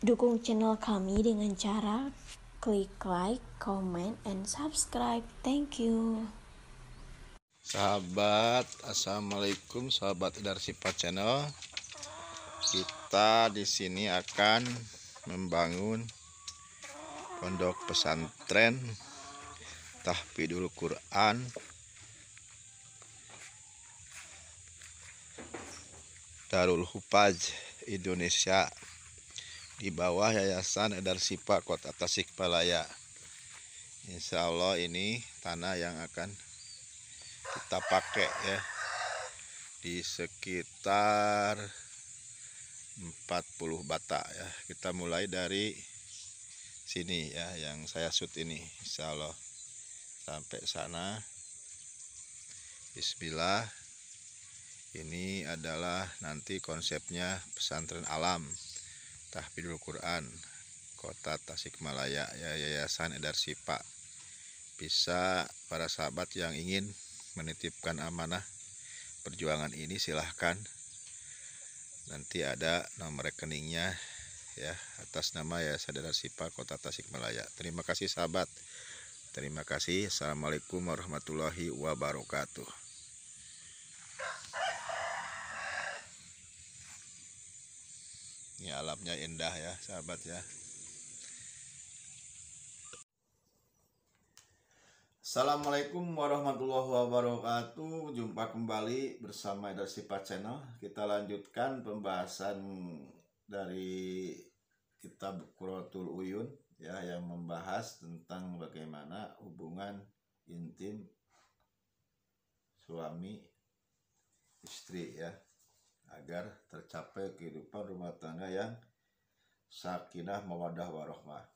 Dukung channel kami dengan cara klik like, comment, and subscribe. Thank you. Sahabat, assalamualaikum sahabat Darsipa Channel. Kita di sini akan membangun pondok pesantren Tahfidul Quran Darul Hufaz Indonesia di bawah Yayasan Darsipa Kota Tasikmalaya. Insya Allah ini tanah yang akan kita pakai ya, di sekitar 40 bata ya. Kita mulai dari sini ya, yang saya shoot ini, insya Allah sampai sana. Bismillah. Ini adalah nanti konsepnya pesantren alam Tahfidul Quran Kota Tasikmalaya ya, Yayasan Darsipa. Bisa para sahabat yang ingin menitipkan amanah perjuangan ini silahkan. Nanti ada nomor rekeningnya ya, atas nama Yayasan Darsipa Kota Tasikmalaya. Terima kasih sahabat. Terima kasih. Assalamualaikum warahmatullahi wabarakatuh. Ini alamnya indah ya sahabat ya. Assalamualaikum warahmatullahi wabarakatuh. Jumpa kembali bersama Darsipa Channel. Kita lanjutkan pembahasan dari kitab Qurratul Uyun ya, yang membahas tentang bagaimana hubungan intim suami istri ya, agar tercapai kehidupan rumah tangga yang sakinah mawaddah warahmah.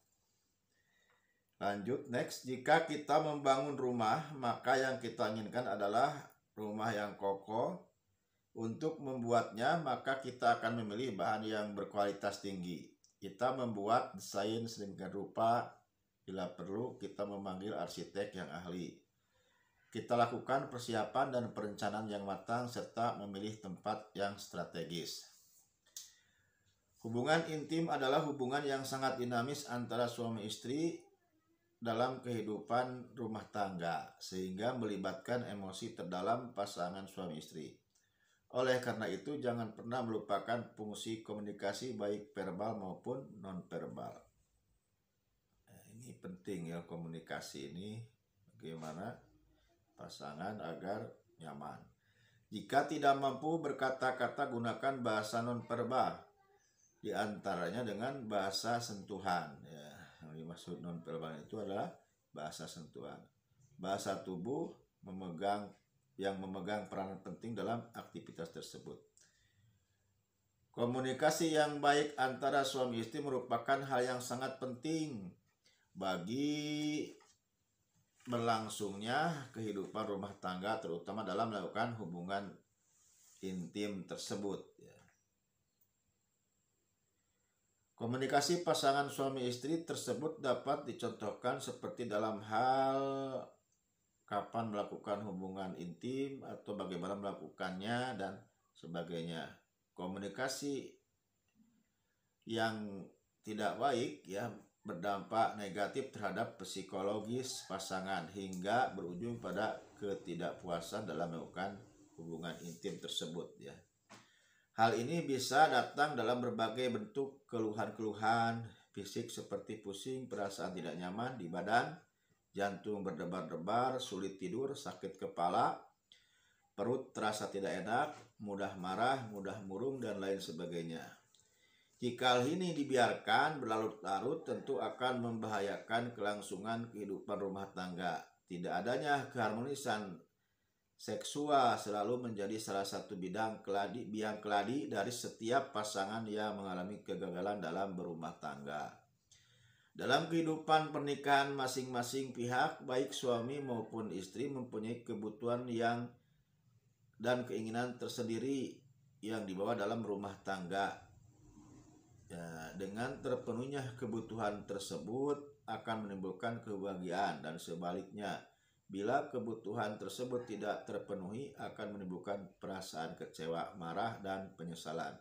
Lanjut, next. Jika kita membangun rumah, maka yang kita inginkan adalah rumah yang kokoh. Untuk membuatnya, maka kita akan memilih bahan yang berkualitas tinggi. Kita membuat desain sedemikian rupa. Bila perlu, kita memanggil arsitek yang ahli. Kita lakukan persiapan dan perencanaan yang matang, serta memilih tempat yang strategis. Hubungan intim adalah hubungan yang sangat dinamis antara suami istri dalam kehidupan rumah tangga, sehingga melibatkan emosi terdalam pasangan suami istri. Oleh karena itu, jangan pernah melupakan fungsi komunikasi baik verbal maupun non-verbal. Nah, ini penting ya, komunikasi ini bagaimana pasangan agar nyaman. Jika tidak mampu berkata-kata, gunakan bahasa non-verbal, diantaranya dengan bahasa sentuhan ya. Yang dimaksud non-verbal itu adalah bahasa sentuhan. Bahasa tubuh yang memegang peranan penting dalam aktivitas tersebut. Komunikasi yang baik antara suami istri merupakan hal yang sangat penting bagi berlangsungnya kehidupan rumah tangga, terutama dalam melakukan hubungan intim tersebut ya. Komunikasi pasangan suami istri tersebut dapat dicontohkan seperti dalam hal kapan melakukan hubungan intim atau bagaimana melakukannya dan sebagainya. Komunikasi yang tidak baik ya berdampak negatif terhadap psikologis pasangan hingga berujung pada ketidakpuasan dalam melakukan hubungan intim tersebut ya. Hal ini bisa datang dalam berbagai bentuk keluhan-keluhan fisik seperti pusing, perasaan tidak nyaman di badan, jantung berdebar-debar, sulit tidur, sakit kepala, perut terasa tidak enak, mudah marah, mudah murung, dan lain sebagainya. Jika hal ini dibiarkan berlarut-larut, tentu akan membahayakan kelangsungan kehidupan rumah tangga. Tidak adanya keharmonisan seksual selalu menjadi salah satu biang keladi dari setiap pasangan yang mengalami kegagalan dalam berumah tangga. Dalam kehidupan pernikahan, masing-masing pihak, baik suami maupun istri, mempunyai kebutuhan dan keinginan tersendiri yang dibawa dalam rumah tangga. Ya, dengan terpenuhnya kebutuhan tersebut akan menimbulkan kebahagiaan, dan sebaliknya, bila kebutuhan tersebut tidak terpenuhi akan menimbulkan perasaan kecewa, marah, dan penyesalan.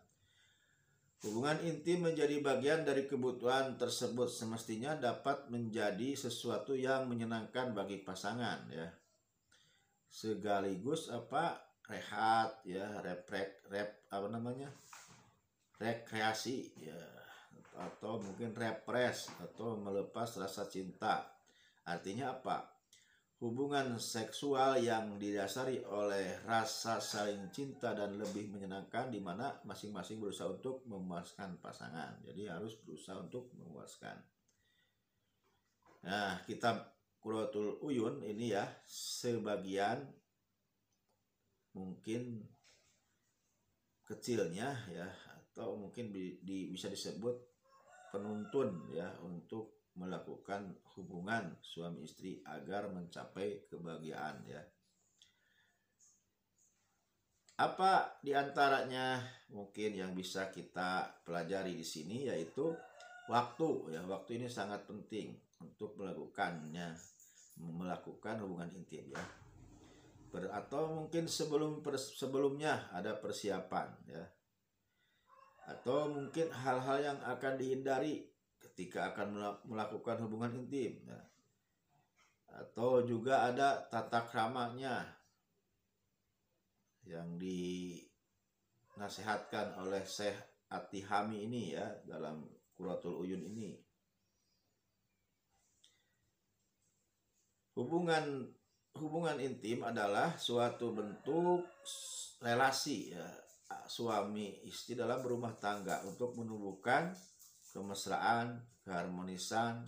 Hubungan intim menjadi bagian dari kebutuhan tersebut semestinya dapat menjadi sesuatu yang menyenangkan bagi pasangan ya. Sekaligus rehat ya, rekreasi ya, atau mungkin repres atau melepas rasa cinta. Artinya apa? Hubungan seksual yang didasari oleh rasa saling cinta dan lebih menyenangkan, di mana masing-masing berusaha untuk memuaskan pasangan. Jadi harus berusaha untuk memuaskan. Nah, kitab Qurratul Uyun ini ya, sebagian mungkin kecilnya ya, atau mungkin bisa disebut penuntun ya untuk melakukan hubungan suami istri agar mencapai kebahagiaan ya. Apa diantaranya mungkin yang bisa kita pelajari di sini, yaitu waktu ya. Waktu ini sangat penting untuk melakukan hubungan intim ya. Atau mungkin sebelumnya ada persiapan ya. Atau mungkin hal-hal yang akan dihindari ketika akan melakukan hubungan intim ya. Atau juga ada tata kramanya yang dinasihatkan oleh Syekh At-Tihami ini ya, dalam Qurratul Uyun ini. Hubungan intim adalah suatu bentuk relasi ya, suami istri dalam berumah tangga untuk menumbuhkan kemesraan, keharmonisan,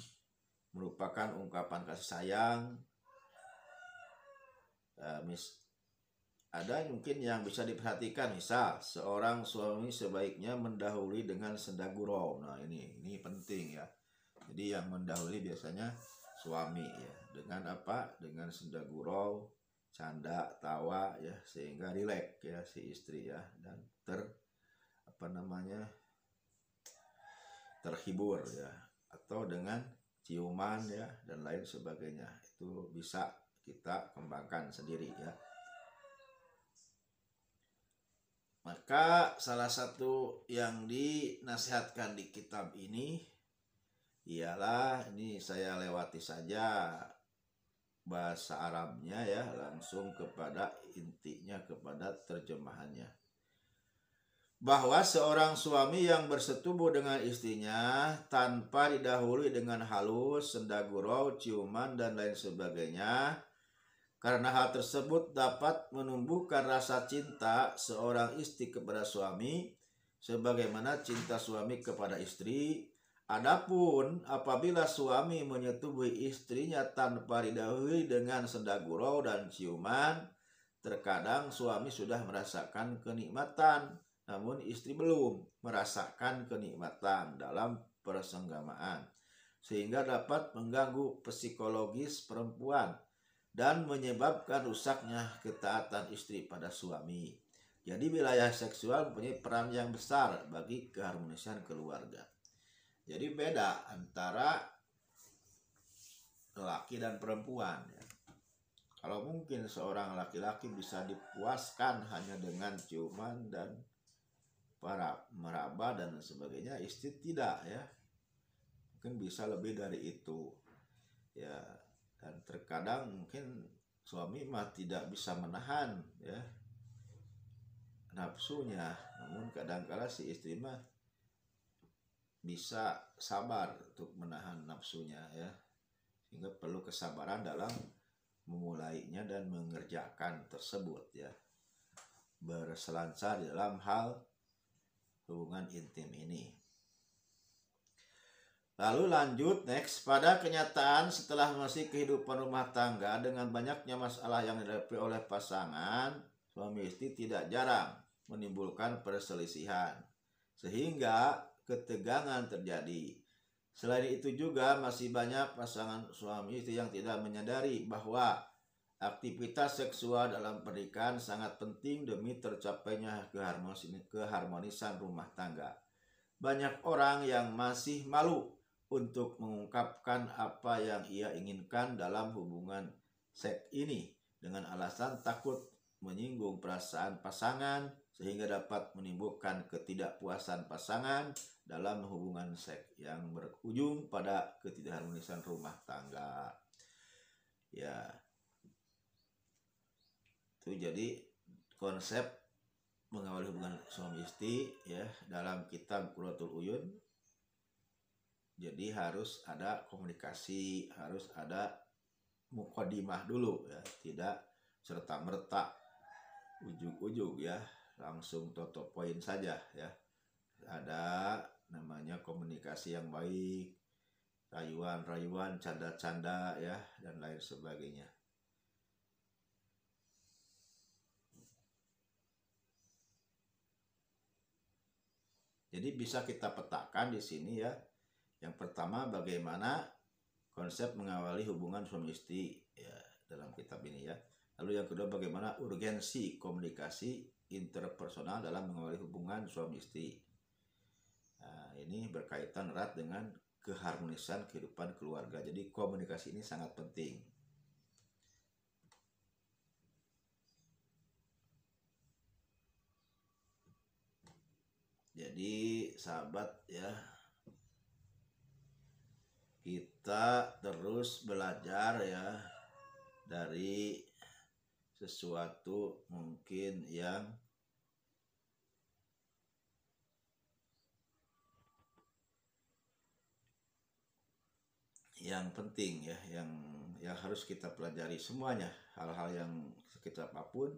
merupakan ungkapan kasih sayang. Ada mungkin yang bisa diperhatikan, misal seorang suami sebaiknya mendahului dengan senda gurau. Nah ini penting ya. Jadi yang mendahului biasanya suami ya, dengan dengan senda gurau, canda, tawa ya, sehingga rileks ya si istri ya, dan terhibur ya, atau dengan ciuman ya dan lain sebagainya. Itu bisa kita kembangkan sendiri ya. Maka salah satu yang dinasihatkan di kitab ini ialah, ini saya lewati saja bahasa Arabnya ya, langsung kepada intinya, kepada terjemahannya. Bahwa seorang suami yang bersetubuh dengan istrinya tanpa didahului dengan halus, senda gurau, ciuman, dan lain sebagainya, karena hal tersebut dapat menumbuhkan rasa cinta seorang istri kepada suami, sebagaimana cinta suami kepada istri. Adapun apabila suami menyetubuhi istrinya tanpa didahului dengan senda gurau dan ciuman, terkadang suami sudah merasakan kenikmatan, namun istri belum merasakan kenikmatan dalam persenggamaan, sehingga dapat mengganggu psikologis perempuan dan menyebabkan rusaknya ketaatan istri pada suami. Jadi wilayah seksual mempunyai peran yang besar bagi keharmonisan keluarga. Jadi beda antara laki dan perempuan ya. Kalau mungkin seorang laki-laki bisa dipuaskan hanya dengan ciuman dan meraba dan sebagainya, istri tidak ya, mungkin bisa lebih dari itu ya. Dan terkadang mungkin suami tidak bisa menahan ya nafsunya, namun kadang-kala si istri bisa sabar untuk menahan nafsunya ya, sehingga perlu kesabaran dalam memulainya dan mengerjakan tersebut ya, berselancar di dalam hal hubungan intim ini. Lalu lanjut next, pada kenyataan setelah masih kehidupan rumah tangga dengan banyaknya masalah yang dihadapi oleh pasangan, suami istri tidak jarang menimbulkan perselisihan sehingga ketegangan terjadi. Selain itu juga masih banyak pasangan suami istri yang tidak menyadari bahwa aktivitas seksual dalam pernikahan sangat penting demi tercapainya keharmonisan rumah tangga. Banyak orang yang masih malu untuk mengungkapkan apa yang ia inginkan dalam hubungan seks ini dengan alasan takut menyinggung perasaan pasangan, sehingga dapat menimbulkan ketidakpuasan pasangan dalam hubungan seks yang berujung pada ketidakharmonisan rumah tangga. Ya, itu jadi konsep mengawali hubungan suami istri ya dalam kitab Qurratul Uyun. Jadi harus ada komunikasi, harus ada muqaddimah dulu ya, tidak serta-merta ujug-ujug ya, langsung toto poin saja ya. Ada namanya komunikasi yang baik, rayuan-rayuan, canda-canda ya, dan lain sebagainya. Jadi bisa kita petakan di sini ya. Yang pertama bagaimana konsep mengawali hubungan suami istri ya dalam kitab ini ya. Lalu yang kedua bagaimana urgensi komunikasi interpersonal dalam mengawali hubungan suami istri. Nah, ini berkaitan erat dengan keharmonisan kehidupan keluarga. Jadi komunikasi ini sangat penting. Jadi sahabat ya, kita terus belajar ya dari sesuatu mungkin yang penting ya, yang harus kita pelajari semuanya. Hal-hal yang sekecil apapun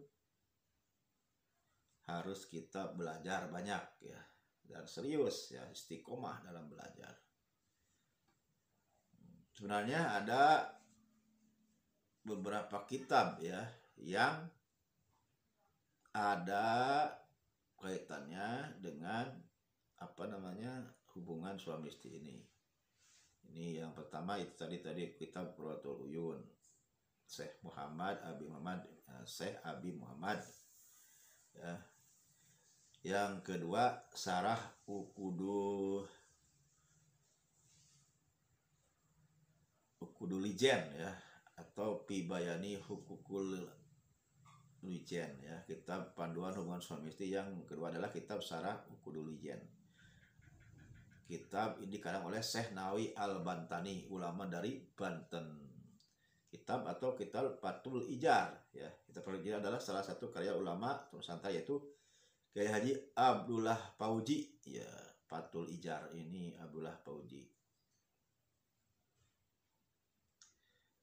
harus kita belajar banyak ya, dan serius ya, istiqomah dalam belajar. Sebenarnya ada beberapa kitab ya yang ada kaitannya dengan hubungan suami istri ini. Ini yang pertama itu tadi kitab Qurratul Uyun, Syekh Abi Muhammad ya. Yang kedua Syarah Uqudul Lijen ya, atau Pibayani Hukukul Lijen ya, kitab panduan hubungan suami istri. Yang kedua adalah kitab Syarah Uqudul Lijen. Kitab ini dikarang oleh Syekh Nawawi Al-Bantani, ulama dari Banten. Kitab Fathul Ijar ya. Kitab Fathul Ijar adalah salah satu karya ulama Nusantara, yaitu Kiai Haji Abdullah Fauji ya. Fathul Ijar ini Abdullah Fauji.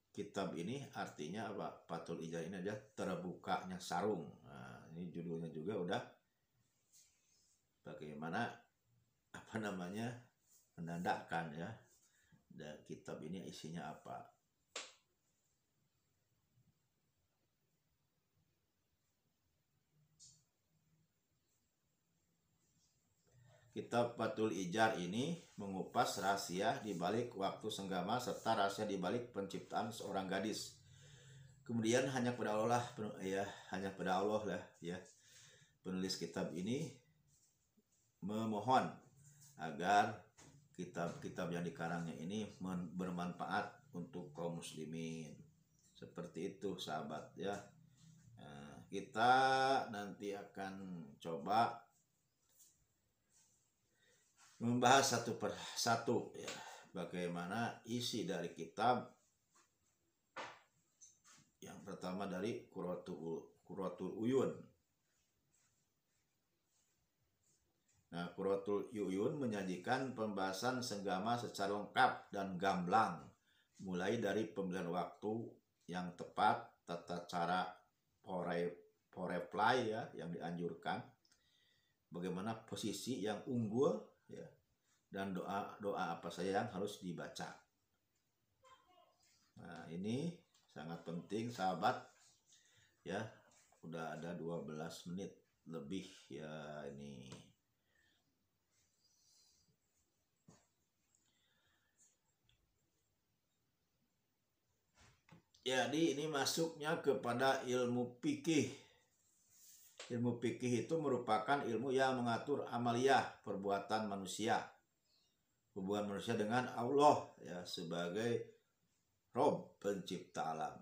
Kitab ini artinya apa? Fathul Ijar ini adalah terbukanya sarung. Nah, ini judulnya juga udah bagaimana menandakan ya, dan kitab ini isinya apa. Kitab Fathul Ijar ini mengupas rahasia di balik waktu senggama serta rahasia di balik penciptaan seorang gadis. Kemudian hanya pada Allah lah ya. Penulis kitab ini memohon agar kitab-kitab yang dikarangnya ini bermanfaat untuk kaum muslimin. Seperti itu sahabat ya. Nah, kita nanti akan coba membahas satu per satu ya, bagaimana isi dari kitab. Yang pertama dari Qurratul Uyun. Nah, Qurratul Uyun menyajikan pembahasan senggama secara lengkap dan gamblang, mulai dari pemilihan waktu yang tepat, tata cara foreplay ya yang dianjurkan, bagaimana posisi yang unggul ya, dan doa apa saja yang harus dibaca. Nah, ini sangat penting sahabat ya. Udah ada 12 menit lebih ya ini. Jadi ini masuknya kepada ilmu fikih. Ilmu fikih itu merupakan ilmu yang mengatur amaliyah perbuatan manusia, hubungan manusia dengan Allah ya, sebagai Rob pencipta alam,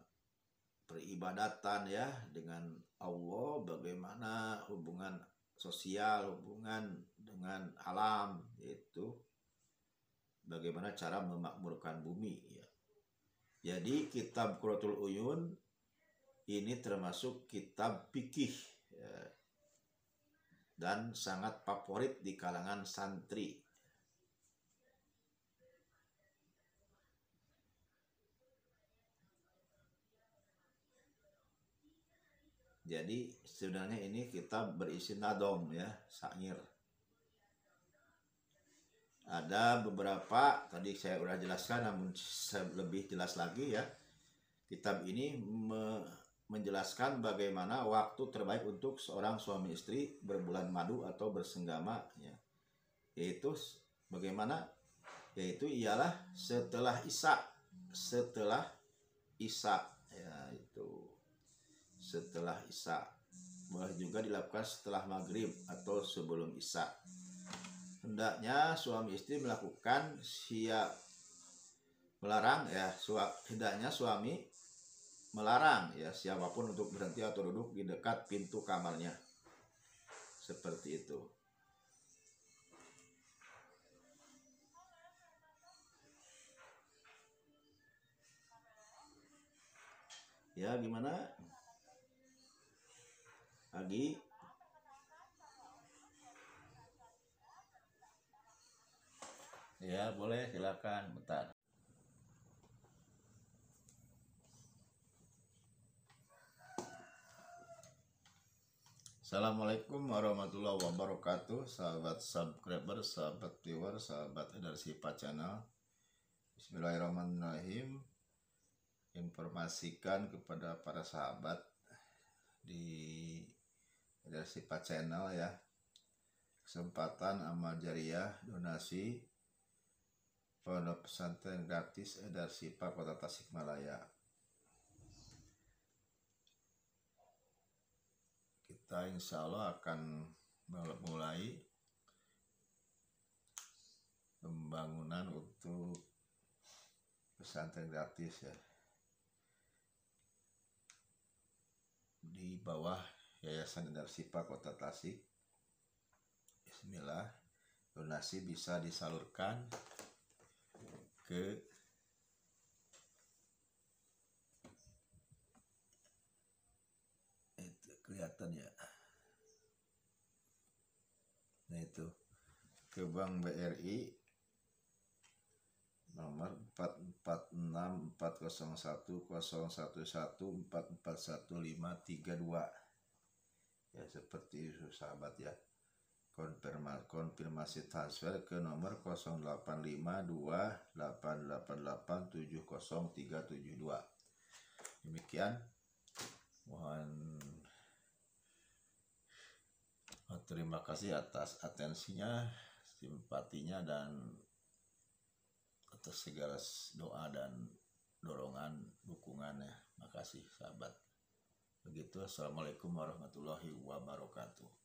peribadatan ya dengan Allah, bagaimana hubungan sosial, hubungan dengan alam, yaitu bagaimana cara memakmurkan bumi ya. Jadi kitab Qurratul Uyun ini termasuk kitab fikih ya, dan sangat favorit di kalangan santri. Jadi sebenarnya ini kitab berisi nadom ya, syair. Ada beberapa tadi saya udah jelaskan, namun lebih jelas lagi ya. Kitab ini menjelaskan bagaimana waktu terbaik untuk seorang suami istri berbulan madu atau bersenggama ya. Yaitu bagaimana? Yaitu ialah setelah Isya. Setelah Isya ya, itu setelah Isya. Boleh juga dilakukan setelah maghrib atau sebelum Isya. Hendaknya suami istri melakukan melarang ya, hendaknya suami melarang ya siapapun untuk berhenti atau duduk di dekat pintu kamarnya. Seperti itu. Ya, gimana? Agi? Ya, boleh, silakan. Bentar. Assalamualaikum warahmatullahi wabarakatuh, sahabat subscriber, sahabat viewer, sahabat Edarsipa channel. Bismillahirrahmanirrahim. Informasikan kepada para sahabat di Edarsipa channel ya, kesempatan amal jariah donasi pondok pesantren gratis Edarsipa Kota Tasikmalaya. Kita insya Allah akan mulai pembangunan untuk pesantren gratis ya, di bawah Yayasan Edarsipa Kota Tasik. Bismillah, donasi bisa disalurkan ke itu kelihatan ya. Nah itu ke Bank BRI nomor 4464011441532 ya, seperti itu sahabat ya. Konfirmasi transfer ke nomor 085288870372. Demikian, mohon terima kasih atas atensinya, simpatinya, dan atas segala doa dan dorongan dukungannya. Makasih sahabat. Begitu, assalamualaikum warahmatullahi wabarakatuh.